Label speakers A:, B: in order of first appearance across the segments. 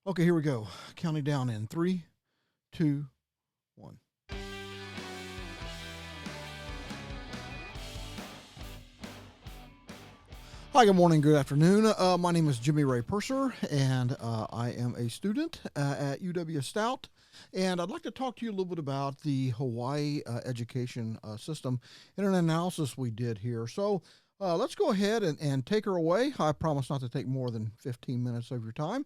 A: Okay, here we go. Counting down in three, two, one. Hi, good morning, good afternoon. My name is Jimmy Ray Purser, and I am a student at UW Stout. And I'd like to talk to you a little bit about the Hawaii education system and an analysis we did here. So let's go ahead and take her away. I promise not to take more than 15 minutes of your time.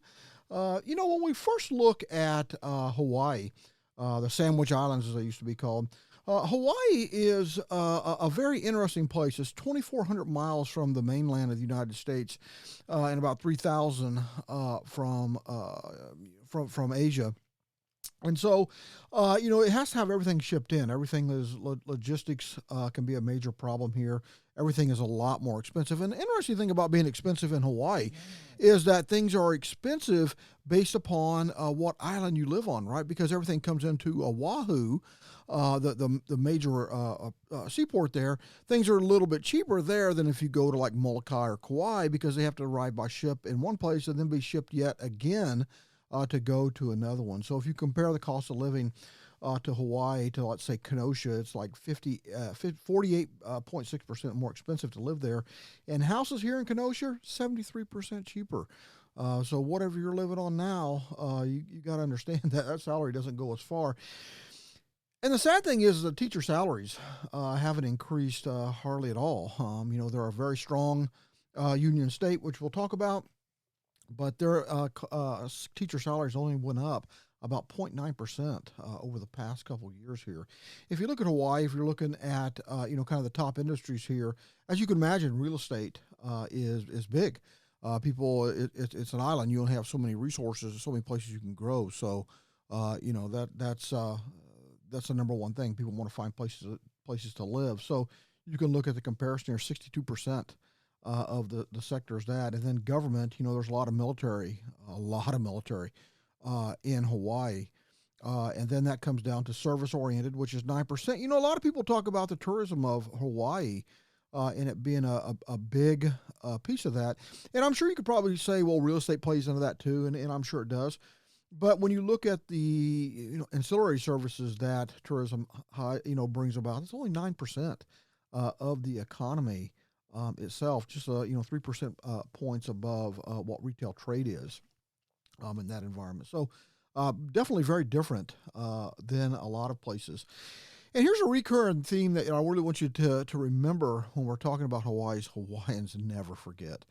A: When we first look at Hawaii, the Sandwich Islands, as they used to be called, Hawaii is a very interesting place. It's 2,400 miles from the mainland of the United States, and about 3,000 from Asia. And so, it has to have everything shipped in. Everything is logistics can be a major problem here. Everything is a lot more expensive. And the interesting thing about being expensive in Hawaii is that things are expensive based upon what island you live on, right? Because everything comes into Oahu, the major seaport there. Things are a little bit cheaper there than if you go to like Molokai or Kauai, because they have to arrive by ship in one place and then be shipped yet again to go to another one. So if you compare the cost of living to Hawaii to, let's say, Kenosha, it's like 48.6% more expensive to live there. And houses here in Kenosha, 73% cheaper. So whatever you're living on now, you got to understand that salary doesn't go as far. And the sad thing is the teacher salaries haven't increased hardly at all. They're a very strong union state, which we'll talk about. But their teacher salaries only went up about 0.9% over the past couple of years here. If you look at Hawaii, if you're looking at kind of the top industries here, as you can imagine, real estate is big. It's an island. You only have so many resources, so many places you can grow. So that's the number one thing. People want to find places to live. So you can look at the comparison here. 62%. Of the sector is that. And then government, there's a lot of military in Hawaii. And then that comes down to service-oriented, which is 9%. A lot of people talk about the tourism of Hawaii and it being a big piece of that. And I'm sure you could probably say, well, real estate plays into that too, and I'm sure it does. But when you look at the ancillary services that tourism brings about, it's only 9% of the economy itself, just 3% points above what retail trade is in that environment. So definitely very different than a lot of places. And here's a recurring theme that I really want you to remember when we're talking about Hawaii: is Hawaiians never forget.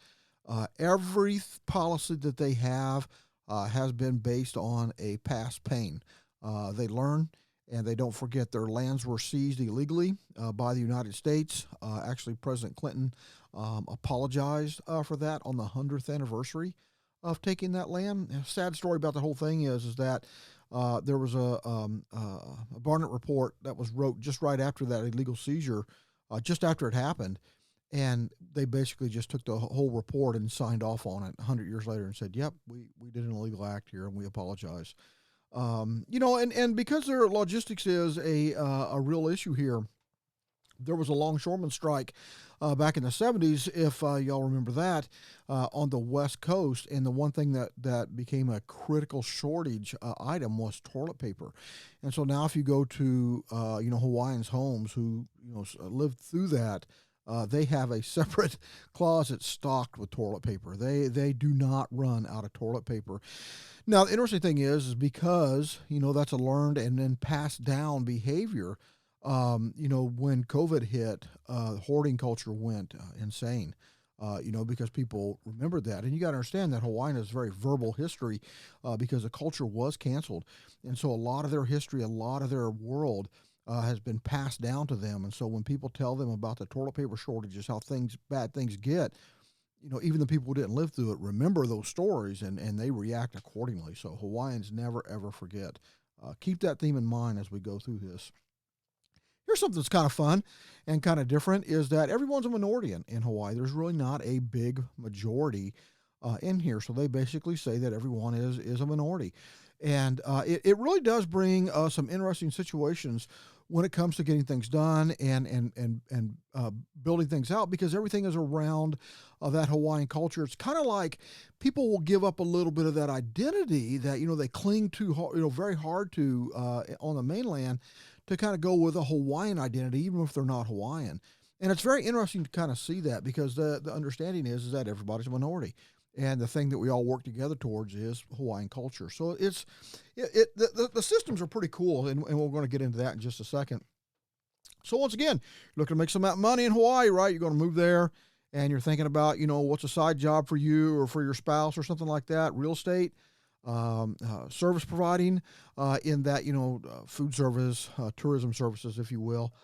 A: Every policy that they have has been based on a past pain. They learn and they don't forget. Their lands were seized illegally by the United States. Actually, President Clinton apologized for that on the 100th anniversary of taking that land. A sad story about the whole thing is that there was a Barnett report that was wrote just right after that illegal seizure, just after it happened. And they basically just took the whole report and signed off on it 100 years later and said, yep, we did an illegal act here and we apologize. And because their logistics is a real issue here, there was a longshoreman strike back in the 70s, if y'all remember that, on the West Coast. And the one thing that became a critical shortage item was toilet paper. And so now if you go to, Hawaiians' homes who, lived through that, they have a separate closet stocked with toilet paper. They do not run out of toilet paper. Now, the interesting thing is because, that's a learned and then passed down behavior. When COVID hit, hoarding culture went insane, because people remembered that. And you got to understand that Hawaiian is very verbal history because the culture was canceled. And so a lot of their history, a lot of their world has been passed down to them. And so when people tell them about the toilet paper shortages, how bad things get, even the people who didn't live through it remember those stories and they react accordingly. So Hawaiians never, ever forget. Keep that theme in mind as we go through this. Here's something that's kind of fun and kind of different is that everyone's a minority in Hawaii. There's really not a big majority in here. So they basically say that everyone is a minority. And it really does bring some interesting situations when it comes to getting things done and building things out, because everything is around that Hawaiian culture. It's kind of like people will give up a little bit of that identity that they cling to very hard to on the mainland, to kind of go with a Hawaiian identity, even if they're not Hawaiian. And it's very interesting to kind of see that, because the understanding is that everybody's a minority. And the thing that we all work together towards is Hawaiian culture. So the systems are pretty cool, and we're going to get into that in just a second. So once again, you're looking to make some money in Hawaii, right? You're going to move there, and you're thinking about, what's a side job for you or for your spouse or something like that. Real estate, service providing, in that, food service, tourism services, if you will,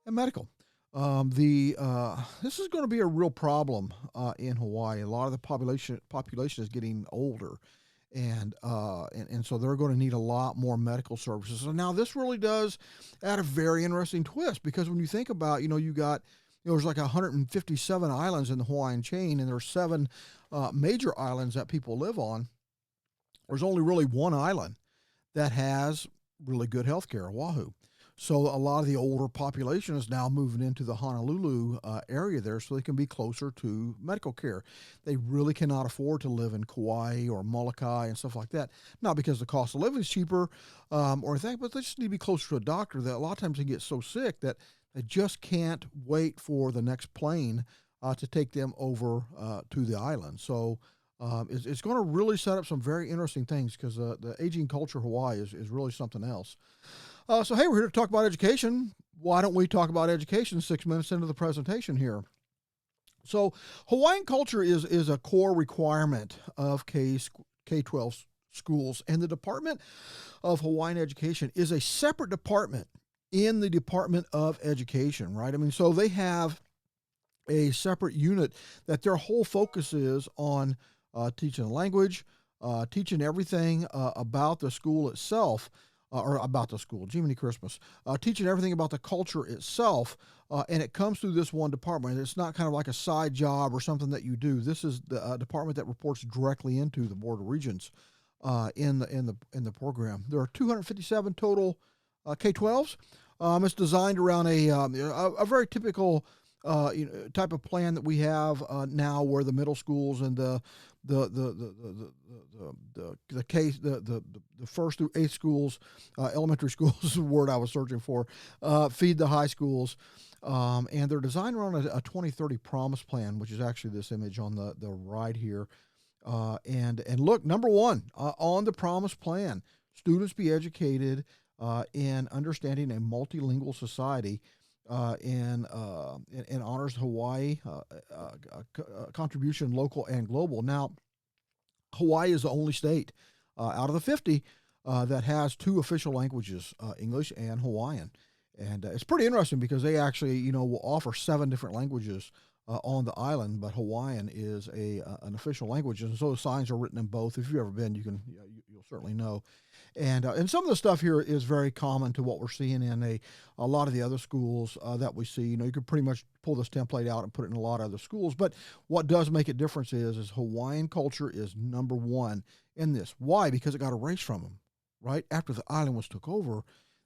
A: and medical. This is going to be a real problem in Hawaii. A lot of the population is getting older, and so they're going to need a lot more medical services. So now this really does add a very interesting twist, because when you think about, there's like 157 islands in the Hawaiian chain, and there's 7 major islands that people live on. There's only really one island that has really good health care, Oahu. So a lot of the older population is now moving into the Honolulu area there, so they can be closer to medical care. They really cannot afford to live in Kauai or Molokai and stuff like that. Not because the cost of living is cheaper or anything, but they just need to be closer to a doctor. That a lot of times they get so sick that they just can't wait for the next plane to take them over to the island. So it's going to really set up some very interesting things, because the aging culture of Hawaii is really something else. So, hey, we're here to talk about education. Why don't we talk about education 6 minutes into the presentation here? So, Hawaiian culture is a core requirement of K-12 schools, and the Department of Hawaiian Education is a separate department in the Department of Education, right? I mean, so they have a separate unit that their whole focus is on teaching the language, teaching everything about the school itself, or about the school, Jiminy Christmas, teaching everything about the culture itself, and it comes through this one department. It's not kind of like a side job or something that you do. This is the department that reports directly into the Board of Regents in the program. There are 257 total K-12s. It's designed around a very typical type of plan that we have now, where the middle schools and the first through 8th schools, elementary schools is the word I was searching for, feed the high schools, and they're designed around a 2030 promise plan, which is actually this image on the right here. And look, number one on the promise plan, students be educated in understanding a multilingual society. And honors Hawaii contribution, local and global. Now, Hawaii is the only state out of the 50 that has 2 official languages, English and Hawaiian. And it's pretty interesting, because they actually, will offer 7 different languages on the island, but Hawaiian is an official language, and so the signs are written in both. If you've ever been, you'll certainly know. And some of the stuff here is very common to what we're seeing in a lot of the other schools that we see. You could pretty much pull this template out and put it in a lot of other schools. But what does make a difference is Hawaiian culture is number one in this. Why? Because it got erased from them, right? After the island was took over,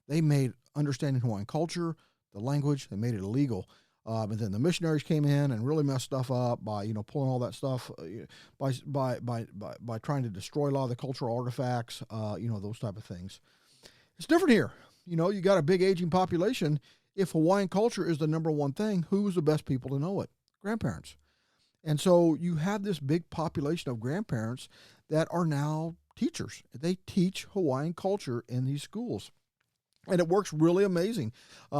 A: they made understanding Hawaiian culture, the language, they made it illegal. And then the missionaries came in and really messed stuff up by, pulling all that stuff, by trying to destroy a lot of the cultural artifacts, those type of things. It's different here. You got a big aging population. If Hawaiian culture is the number one thing, who's the best people to know it? Grandparents. And so you have this big population of grandparents that are now teachers. They teach Hawaiian culture in these schools. And it works really amazing.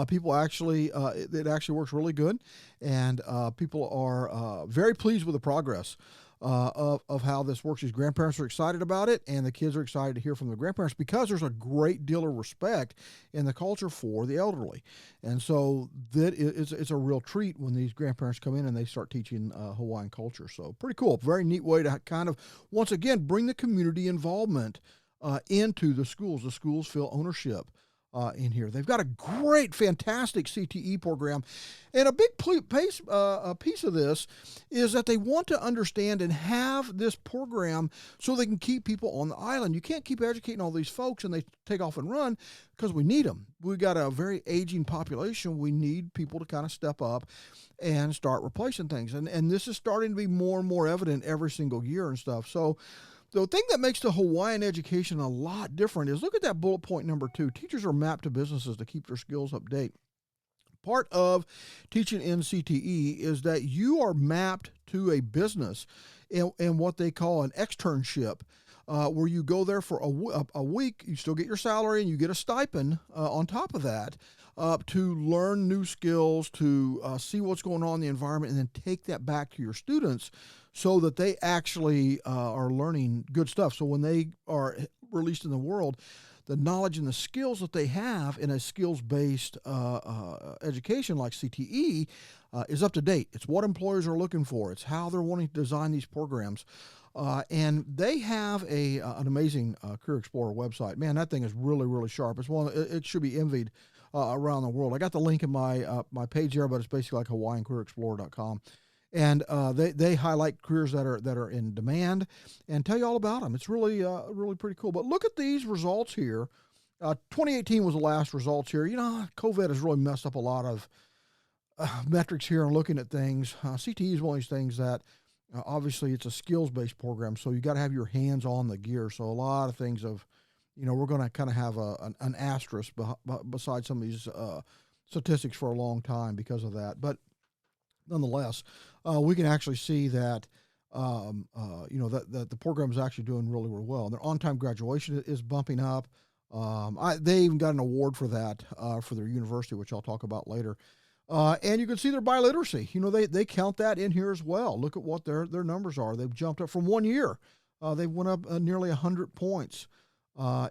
A: People actually, it actually works really good, and people are very pleased with the progress of how this works. These grandparents are excited about it, and the kids are excited to hear from the grandparents, because there's a great deal of respect in the culture for the elderly. And so it's a real treat when these grandparents come in and they start teaching Hawaiian culture. So pretty cool. Very neat way to kind of, once again, bring the community involvement into the schools. The schools feel ownership in here. They've got a great, fantastic CTE program. And a big a piece of this is that they want to understand and have this program so they can keep people on the island. You can't keep educating all these folks and they take off and run because we need them. We've got a very aging population. We need people to kind of step up and start replacing things. And this is starting to be more and more evident every single year and stuff. So the thing that makes the Hawaiian education a lot different is look at that bullet point number 2. Teachers are mapped to businesses to keep their skills up to date. Part of teaching in CTE is that you are mapped to a business in what they call an externship, where you go there for a week. You still get your salary and you get a stipend on top of that to learn new skills, to see what's going on in the environment, and then take that back to your students so that they actually are learning good stuff. So when they are released in the world, the knowledge and the skills that they have in a skills-based education like CTE is up to date. It's what employers are looking for. It's how they're wanting to design these programs. And they have an amazing Career Explorer website. Man, that thing is really, really sharp. It's it should be envied around the world. I got the link in my page there, but it's basically like HawaiianCareerExplorer.com. And they highlight careers that are in demand and tell you all about them. It's really really pretty cool. But look at these results here. 2018 was the last results here. You know, COVID has really messed up a lot of metrics here and looking at things. CTE is one of these things that obviously it's a skills-based program, so you got to have your hands on the gear. So a lot of things we're going to kind of have an asterisk beside some of these statistics for a long time because of that. But nonetheless, we can actually see that that the program is actually doing really, really well. Their on-time graduation is bumping up. They even got an award for that for their university, which I'll talk about later. And you can see their biliteracy. You know, they count that in here as well. Look at what their numbers are. They've jumped up from 1 year. They went up nearly 100 points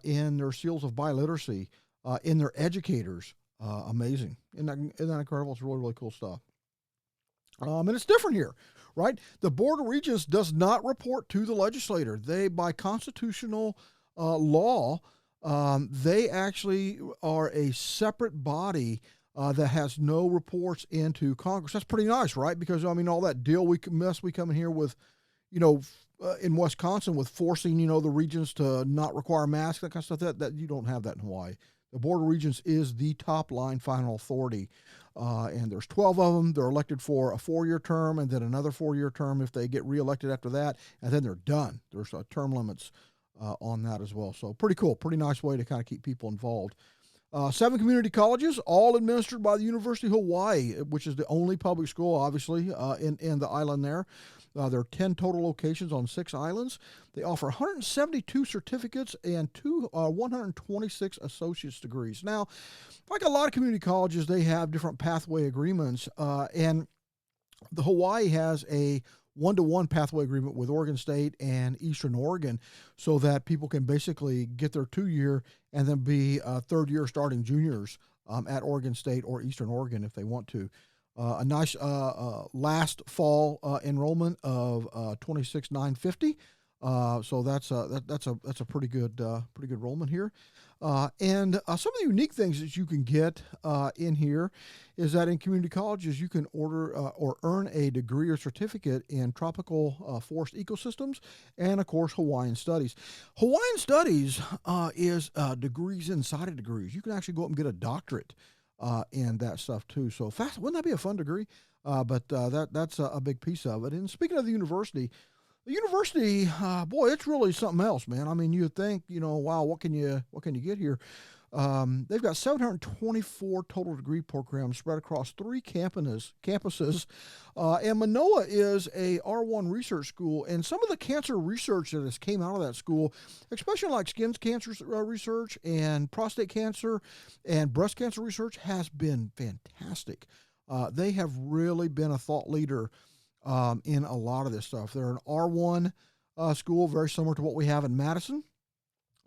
A: in their skills of biliteracy, in their educators. Amazing. Isn't that incredible? It's really, really cool stuff. And it's different here, right? The Board of Regents does not report to the legislator. They, by constitutional law, they actually are a separate body that has no reports into Congress. That's pretty nice, right? Because, I mean, all that mess we come in here with, in Wisconsin with forcing, the regents to not require masks, that kind of stuff, that you don't have that in Hawaii. The Board of Regents is the top line final authority. And there's 12 of them. They're elected for a 4-year term and then another 4-year term if they get reelected after that. And then they're done. There's term limits on that as well. So pretty cool. Pretty nice way to kind of keep people involved. 7 community colleges, all administered by the University of Hawaii, which is the only public school, obviously, in the island there. There are 10 total locations on 6 islands. They offer 172 certificates and 126 associate's degrees. Now, like a lot of community colleges, they have different pathway agreements, and the Hawaii has a 1-to-1 pathway agreement with Oregon State and Eastern Oregon so that people can basically get their 2-year and then be third-year starting juniors at Oregon State or Eastern Oregon if they want to. A nice last fall enrollment of 26,950. So that's a pretty good enrollment here. And some of the unique things that you can get in here is that in community colleges you can order or earn a degree or certificate in tropical forest ecosystems and, of course, Hawaiian Studies. Hawaiian Studies is degrees inside of degrees. You can actually go up and get a doctorate and that stuff too. So wouldn't that be a fun degree? But that's a big piece of it. And speaking of the university, boy, it's really something else, man. I mean, you'd think, wow, what can you get here? They've got 724 total degree programs spread across 3 campuses. And Manoa is a R1 research school, and some of the cancer research that has came out of that school, especially like skin cancer research and prostate cancer and breast cancer research, has been fantastic. They have really been a thought leader in a lot of this stuff. They're an R1 school, very similar to what we have in Madison.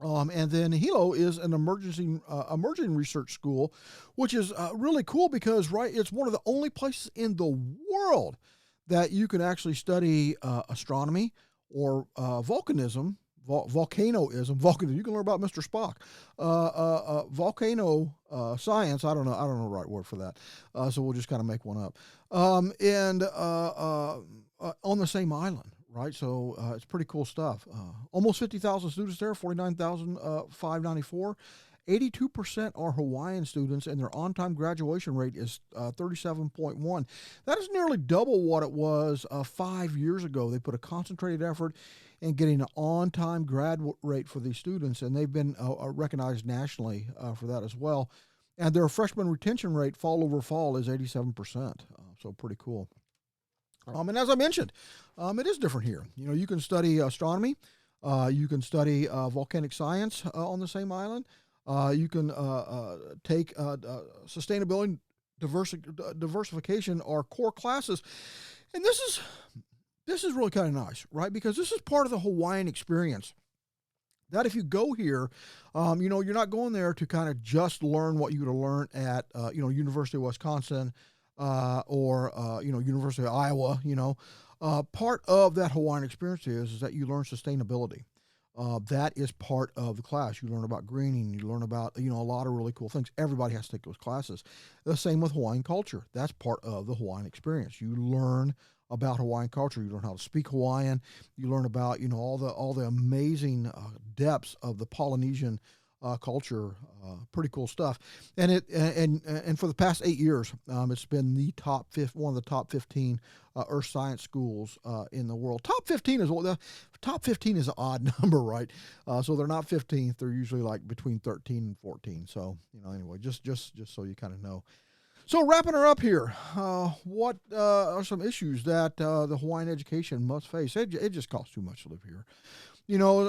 A: And then Hilo is an emerging research school, which is really cool because, right, it's one of the only places in the world that you can actually study astronomy or volcanism, volcanoism. Volcano. You can learn about Mr. Spock. Volcano science. I don't know the right word for that. So we'll just kind of make one up. And on the same island, right? So it's pretty cool stuff. Almost 50,000 students there. 49,594. 82% are Hawaiian students, and their on-time graduation rate is 37.1. That is nearly double what it was 5 years ago. They put a concentrated effort in getting an on-time grad rate for these students, and they've been recognized nationally for that as well. And their freshman retention rate, fall over fall, is 87%. So pretty cool. And as I mentioned, it is different here. You know, you can study astronomy, you can study volcanic science on the same island. You can take sustainability, diversification, are core classes, and this is really kind of nice, right? Because this is part of the Hawaiian experience. That if you go here, you know, you're not going there to kind of just learn what you would have learned at, you know, University of Wisconsin or, you know, University of Iowa. You know, part of that Hawaiian experience is that you learn sustainability. That is part of the class. You learn about greening. You learn about, you know, a lot of really cool things. Everybody has to take those classes. The same with Hawaiian culture. That's part of the Hawaiian experience. You learn about Hawaiian culture. You learn how to speak Hawaiian. You learn about, you know, all the amazing depths of the Polynesian culture. Pretty cool stuff. And for the past 8 years, it's been the one of the top 15 earth science schools in the world. Top 15 is the top 15 is an odd number, right? So they're not 15th. They're usually like between 13 and 14. So, you know, anyway, just so you kind of know. So wrapping her up here, what are some issues that the Hawaiian education must face? It just costs too much to live here. You know,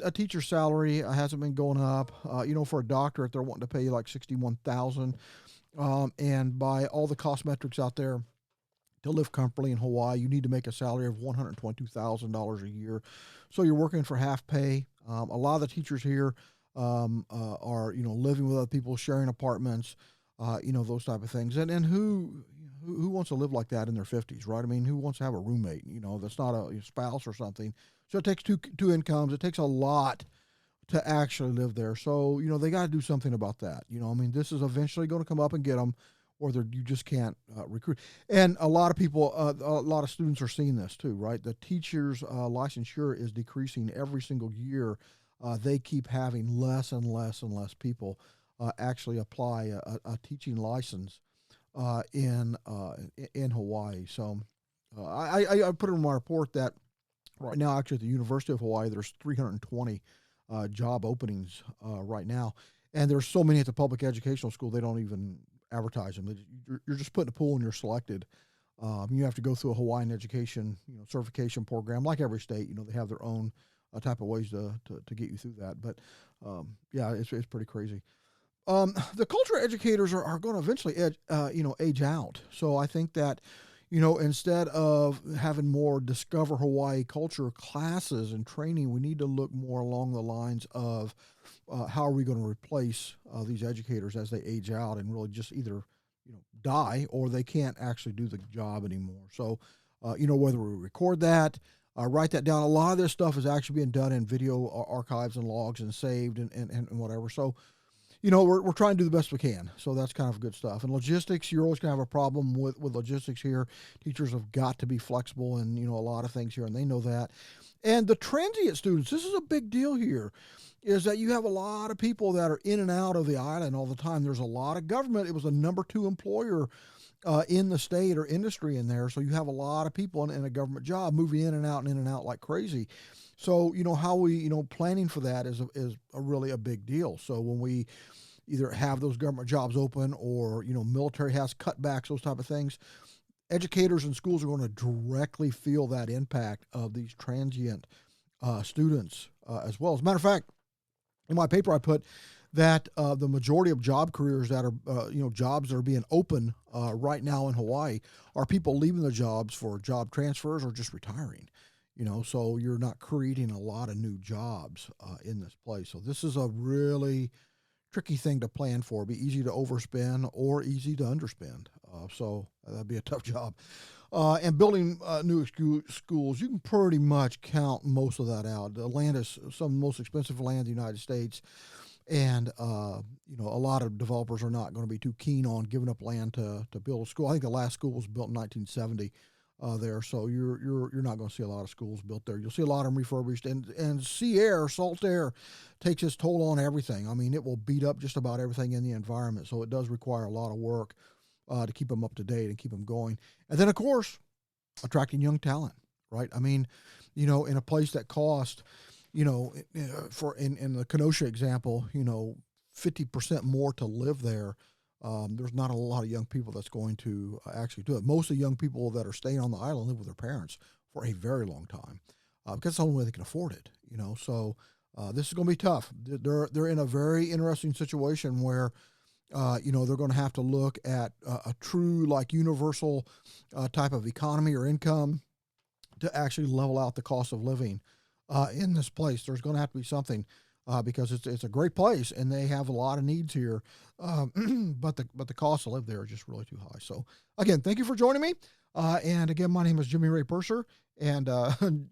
A: a teacher's salary hasn't been going up. You know, for a doctorate, they're wanting to pay you like $61,000, and by all the cost metrics out there, to live comfortably in Hawaii, you need to make a salary of $122,000 a year. So you're working for half pay. A lot of the teachers here are, you know, living with other people, sharing apartments, you know, those type of things. And who wants to live like that in their 50s, right? I mean, who wants to have a roommate, you know, that's not a spouse or something? So it takes two incomes. It takes a lot to actually live there. So, you know, they got to do something about that. You know, I mean, this is eventually going to come up and get them, or you just can't recruit. And a lot of people, a lot of students are seeing this too, right? The teachers' licensure is decreasing every single year. They keep having less and less and less people actually apply a teaching license in Hawaii. So I put in my report that right now, actually, at the University of Hawaii, there's 320 job openings right now, and there's so many at the public educational school they don't even advertise them. You're just put in a pool and you're selected. You have to go through a Hawaiian education, you know, certification program, like every state. You know, they have their own type of ways to get you through that. But yeah, it's pretty crazy. The culture educators are going to eventually age out. So I think that, you know, instead of having more Discover Hawaii culture classes and training, we need to look more along the lines of how are we going to replace these educators as they age out and really just either, you know, die or they can't actually do the job anymore. So, you know, whether we record that, write that down. A lot of this stuff is actually being done in video archives and logs and saved and whatever. So, you know, we're trying to do the best we can. So that's kind of good stuff. And logistics, you're always going to have a problem with logistics here. Teachers have got to be flexible and, you know, a lot of things here, and they know that. And the transient students, this is a big deal here, is that you have a lot of people that are in and out of the island all the time. There's a lot of government. It was the number 2 employer in the state or industry in there. So you have a lot of people in a government job moving in and out like crazy. So, you know, how we, you know, planning for that is a really a big deal. So when we either have those government jobs open or, you know, military has cutbacks, those type of things, educators and schools are going to directly feel that impact of these transient students as well. As a matter of fact, in my paper, I put that the majority of job careers that are, you know, jobs that are being open right now in Hawaii are people leaving the jobs for job transfers or just retiring. You know, so you're not creating a lot of new jobs in this place. So this is a really tricky thing to plan for. It'd be easy to overspend or easy to underspend. So that'd be a tough job. And building new schools, you can pretty much count most of that out. The land is some of the most expensive land in the United States, and a lot of developers are not going to be too keen on giving up land to build a school. I think the last school was built in 1970 there, so you're not going to see a lot of schools built there. You'll see a lot of them refurbished, and sea air, salt air, takes its toll on everything. I mean, it will beat up just about everything in the environment, so it does require a lot of work to keep them up to date and keep them going. And then, of course, attracting young talent, right? I mean, in a place that cost, for in the Kenosha example, 50% more to live there. There's not a lot of young people that's going to actually do it. Most of the young people that are staying on the island live with their parents for a very long time because it's the only way they can afford it. So this is going to be tough. They're in a very interesting situation where they're going to have to look at a true universal type of economy or income to actually level out the cost of living in this place. There's going to have to be something because it's a great place and they have a lot of needs here, but the cost to live there are just really too high. So again, thank you for joining me. And again, my name is Jimmy Ray Purser, and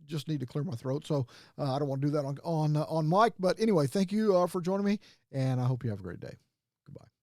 A: just need to clear my throat, so I don't want to do that on mic. But anyway, thank you for joining me, and I hope you have a great day. Goodbye.